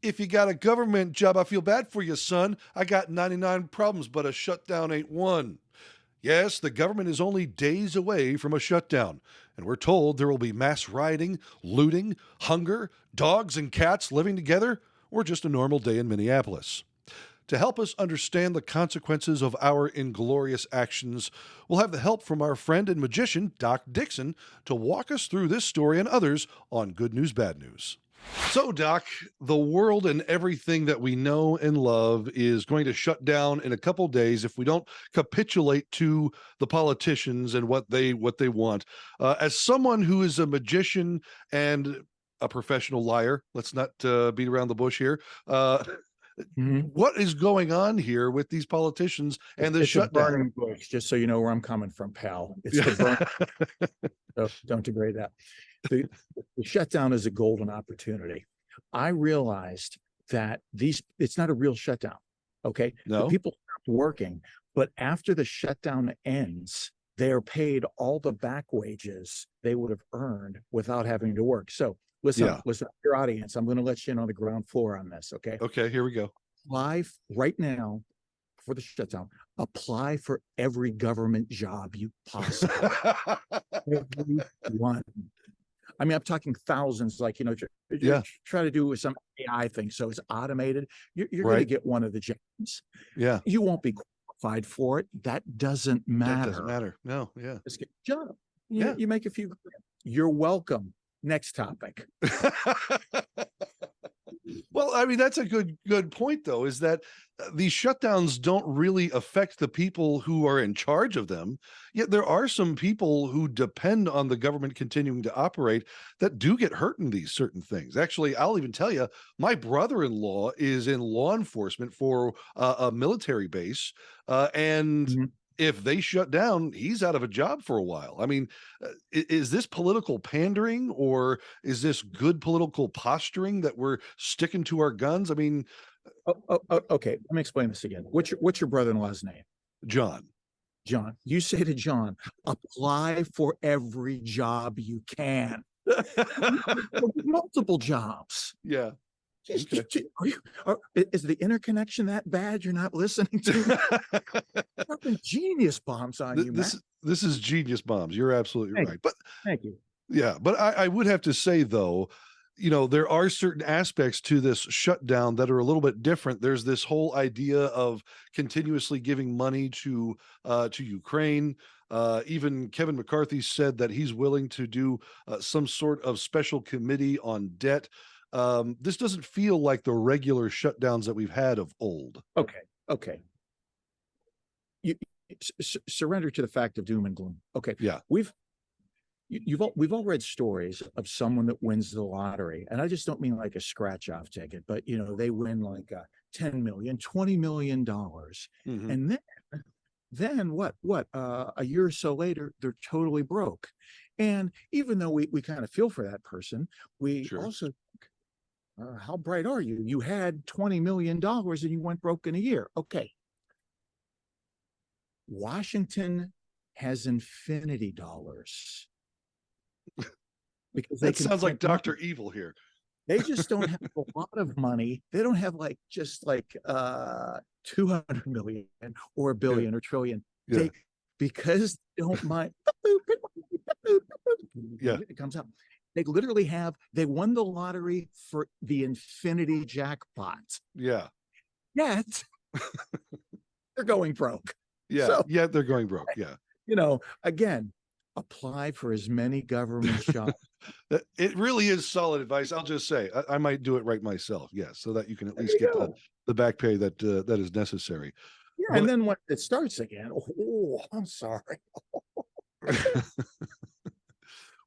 If you got a government job, I feel bad for you, son. I got 99 problems, but a shutdown ain't one. Yes, the government is only days away from a shutdown, and we're told there will be mass rioting, looting, hunger, dogs and cats living together, or just a normal day in Minneapolis. To help us understand the consequences of our inglorious actions, we'll have the help from our friend and magician, Doc Dixon, to walk us through this story and others on Good News, Bad News. So, Doc, the world and everything that we know and love is going to shut down in a couple days if we don't capitulate to the politicians and what they want. As someone who is a magician and a professional liar, let's not beat around the bush here. What is going on here with these politicians and the It's a shutdown? burning bush, just so you know where I'm coming from, pal. It's Yeah. the burn. So don't degrade that. The shutdown is a golden opportunity. I realized that it's not a real shutdown. Okay. No. The people stopped working, but after the shutdown ends, they are paid all the back wages they would have earned without having to work. So listen, your audience, I'm going to let you in on the ground floor on this. Okay. Okay, here we go. Apply right now for the shutdown. Apply for every government job you possibly. Every one. I mean, I'm talking thousands, like, try to do some AI thing. So it's automated. You're going to get one of the jobs. Yeah. You won't be qualified for it. That doesn't matter. That doesn't matter. No. Yeah. Just get a job. You make a few. You're welcome. Next topic. Well, I mean, that's a good point, though, is that these shutdowns don't really affect the people who are in charge of them. Yet there are some people who depend on the government continuing to operate that do get hurt in these certain things. Actually, I'll even tell you, my brother-in-law is in law enforcement for a military base, and if they shut down, he's out of a job for a while. I mean, is this political pandering, or is this good political posturing that we're sticking to our guns? I mean, okay. Let me explain this again. What's your brother-in-law's name? John. John. You say to John, apply for every job you can. Multiple jobs. Yeah. Okay. Is the interconnection that bad you're not listening to? Genius bombs on you, Matt. This is genius bombs. You're absolutely right. But thank you. Yeah, but I would have to say, though, there are certain aspects to this shutdown that are a little bit different. There's this whole idea of continuously giving money to Ukraine. Even Kevin McCarthy said that he's willing to do some sort of special committee on debt. This doesn't feel like the regular shutdowns that we've had of old. Okay. You surrender to the fact of doom and gloom. Okay. Yeah. We've all read stories of someone that wins the lottery, and I just don't mean like a scratch off ticket, but they win like $10 million, $20 million, and then what? A year or so later, they're totally broke. And even though we kind of feel for that person, we also think, how bright are you? You had $20 million and you went broke in a year. Okay. Washington has infinity dollars. Because that sounds like Dr. Evil here. They just don't have a lot of money. They don't have just 200 million or a billion or trillion. Because they don't mind. It comes up. They literally they won the lottery for the infinity jackpot. Yeah. Yet they're going broke. Yeah. They're going broke. Yeah. Again, apply for as many government jobs. It really is solid advice. I'll just say I might do it right myself. Yes, so that you can at least get the back pay that is necessary. Yeah, and then when it starts again, I'm sorry.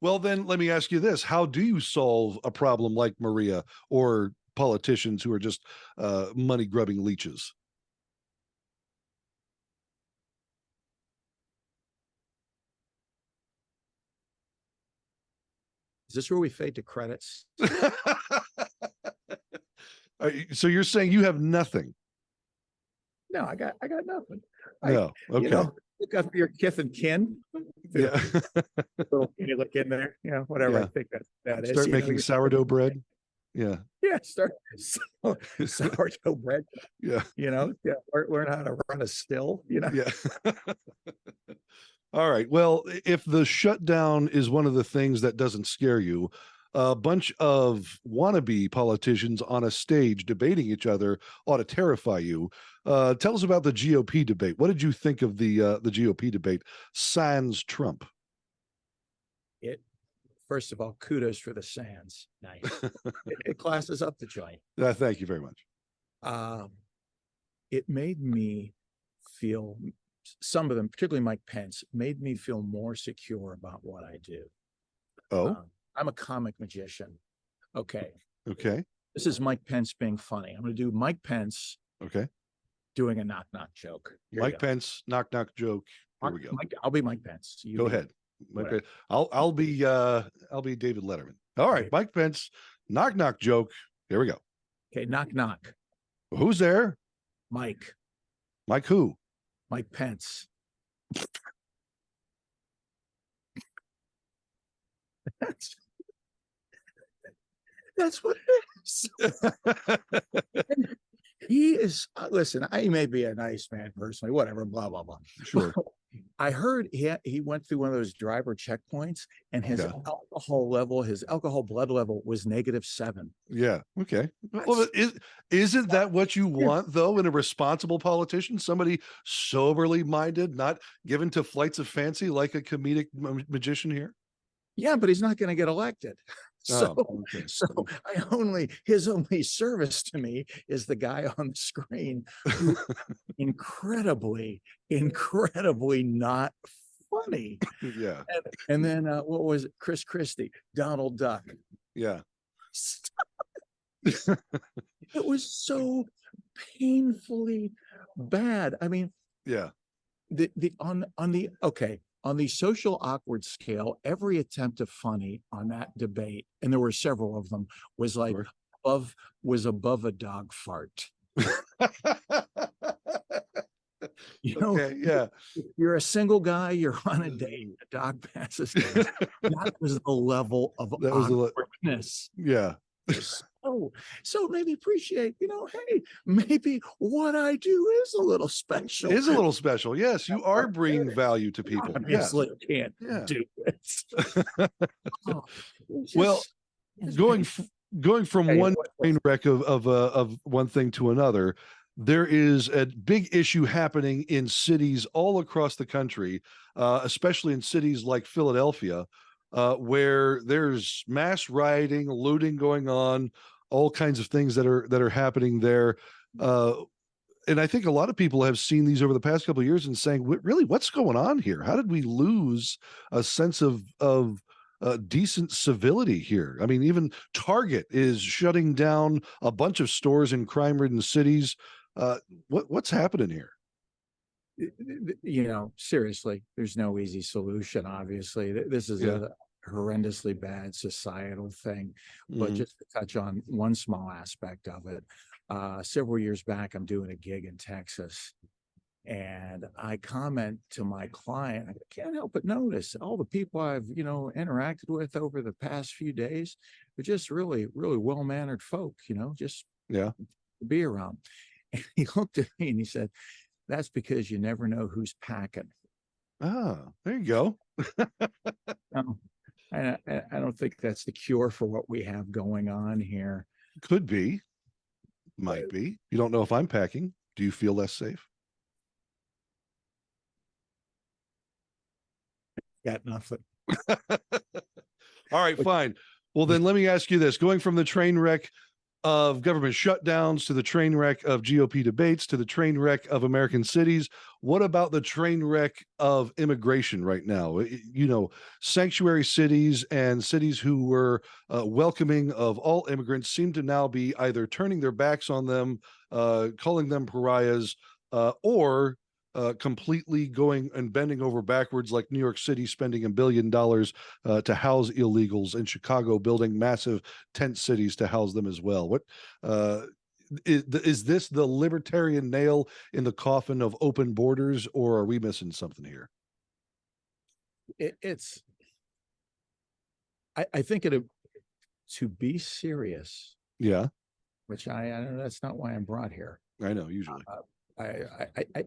Well, then let me ask you this: how do you solve a problem like Maria or politicians who are just money grubbing leeches? Is this where we fade to credits? So you're saying you have nothing? No, I got nothing. No. Okay. Look up your kith and kin. Yeah. You look in there, whatever. I think that is. Start making sourdough bread. Yeah. Yeah, start sourdough bread, Yeah. yeah, learn how to run a still, Yeah. All right. Well, if the shutdown is one of the things that doesn't scare you, a bunch of wannabe politicians on a stage debating each other ought to terrify you. Tell us about the GOP debate. What did you think of the GOP debate sans Trump? It First of all, kudos for the Sands. Nice. It classes up the joint. Thank you very much. Um, it made me feel, some of them, particularly Mike Pence, made me feel more secure about what I do. Oh, I'm a comic magician. Okay. okay. This is Mike Pence being funny. I'm going to do Mike Pence Okay. doing a knock knock joke. Mike Pence, knock knock joke. Here we go. I'll be Mike Pence. Go ahead. Mike, I'll be David Letterman. All right, Mike Pence, knock knock joke. Here we go. Okay, knock knock. Who's there? Mike. Mike who? Mike Pence. That's what it is. He is, listen, I may be a nice man personally, whatever, blah, blah, blah. Sure. I heard he went through one of those driver checkpoints and his alcohol blood level was -7. Yeah. Okay. Well, isn't that what you want, though, in a responsible politician? Somebody soberly minded, not given to flights of fancy like a comedic magician here? Yeah, but he's not going to get elected. So, okay. his only service to me is the guy on the screen who incredibly not funny. Yeah. And then what was it? Chris Christie, Donald Duck. Yeah. It was so painfully bad. I mean, yeah. On the social awkward scale, every attempt of funny on that debate, and there were several of them, was like above a dog fart. Okay, yeah. You're a single guy, you're on a date, a dog passes. That was the level of awkwardness. Yeah. So maybe appreciate, hey, maybe what I do is a little special. Is a little special. Yes, you are bringing value to people. Obviously, can't do it. Well, going from one train wreck of one thing to another, there is a big issue happening in cities all across the country, especially in cities like Philadelphia, where there's mass rioting, looting going on, all kinds of things that are happening there. And I think a lot of people have seen these over the past couple of years and saying, really, what's going on here? How did we lose a sense of decent civility here? I mean, even Target is shutting down a bunch of stores in crime-ridden cities. What's happening here? Seriously, there's no easy solution. Obviously, this is a horrendously bad societal thing. But just to touch on one small aspect of it, several years back, I'm doing a gig in Texas, and I comment to my client, I can't help but notice all the people I've, interacted with over the past few days are just really, really well-mannered folk, just to be around. And he looked at me and he said, "That's because you never know who's packing." Ah, there you go. I don't think that's the cure for what we have going on here. Could be. Might be. You don't know if I'm packing. Do you feel less safe? Got nothing. All right, fine. Well, then let me ask you this. Going from the train wreck of government shutdowns to the train wreck of GOP debates to the train wreck of American cities, what about the train wreck of immigration right now? Sanctuary cities and cities who were welcoming of all immigrants seem to now be either turning their backs on them, calling them pariahs, or completely going and bending over backwards, like New York City spending $1 billion to house illegals, and Chicago building massive tent cities to house them as well. What is this the libertarian nail in the coffin of open borders, or are we missing something here? I think to be serious Yeah, which I don't know, that's not why I'm brought here. I know, usually. I, I, I, I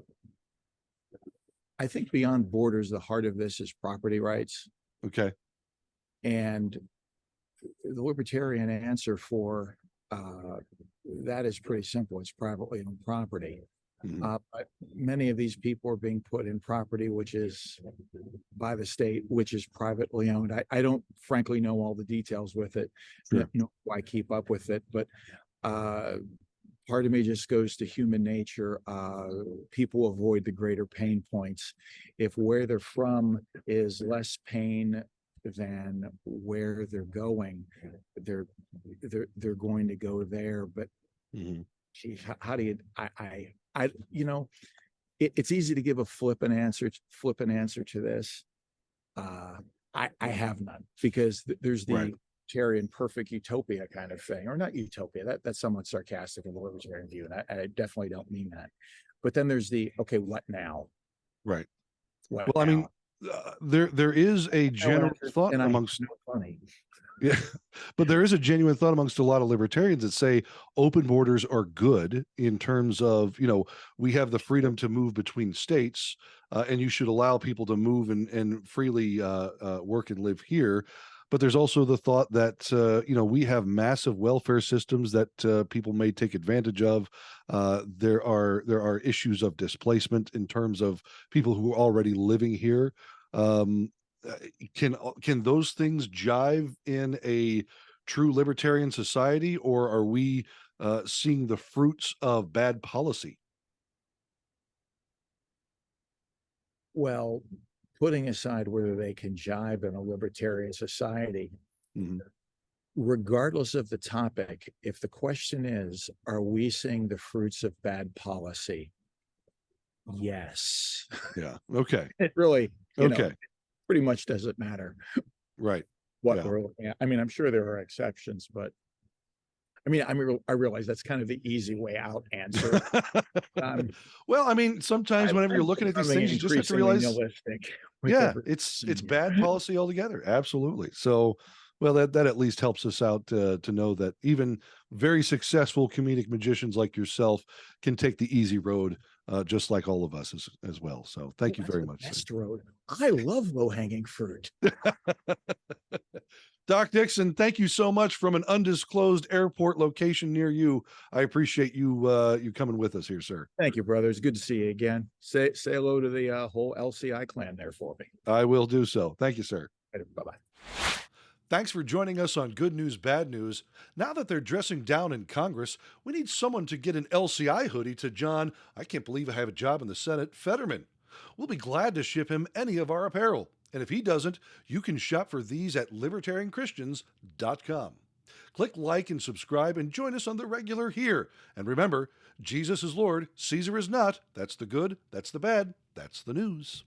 I think beyond borders, the heart of this is property rights. Okay. And the libertarian answer for that is pretty simple. It's privately owned property. But many of these people are being put in property which is by the state, which is privately owned. I don't frankly know all the details with it, Sure. I keep up with it, but part of me just goes to human nature. People avoid the greater pain points. If where they're from is less pain than where they're going, they're going to go there. But gee, how do you? It's easy to give a flippant answer to this. I have none, because there's the Right. libertarian perfect utopia kind of thing, or not utopia. That's somewhat sarcastic in the libertarian view, and I definitely don't mean that. But then there's the okay, what now? Right. What Well, I now? mean, there is a general thought amongst funny. yeah, but there is a genuine thought amongst a lot of libertarians that say open borders are good in terms of, we have the freedom to move between states, and you should allow people to move and freely work and live here. But there's also the thought that, we have massive welfare systems that people may take advantage of. There are issues of displacement in terms of people who are already living here. Um, uh, can those things jive in a true libertarian society, or are we seeing the fruits of bad policy? Well, putting aside whether they can jive in a libertarian society, regardless of the topic, if the question is, are we seeing the fruits of bad policy? Yes. Yeah. Okay. It really, Okay. pretty much doesn't matter Right. what Yeah. we're looking at. I mean, I'm sure there are exceptions, but I realize that's kind of the easy way out answer. Well, I mean, sometimes whenever you're I'm looking at these becoming things, you just have to increasingly realize, nihilistic with yeah, every. it's bad policy altogether. Absolutely. So, well, that at least helps us out to know that even very successful comedic magicians like yourself can take the easy road, just like all of us as well. So, thank you That's very the much, sir. best road. I love low-hanging fruit. Doc Dixon, thank you so much from an undisclosed airport location near you. I appreciate you coming with us here, sir. Thank you, brother. It's good to see you again. Say hello to the whole LCI clan there for me. I will do so. Thank you, sir. Bye-bye. Thanks for joining us on Good News, Bad News. Now that they're dressing down in Congress, we need someone to get an LCI hoodie to John, I can't believe I have a job in the Senate, Fetterman. We'll be glad to ship him any of our apparel. And if he doesn't, you can shop for these at libertarianchristians.com. Click like and subscribe and join us on the regular here. And remember, Jesus is Lord, Caesar is not. That's the good, that's the bad, that's the news.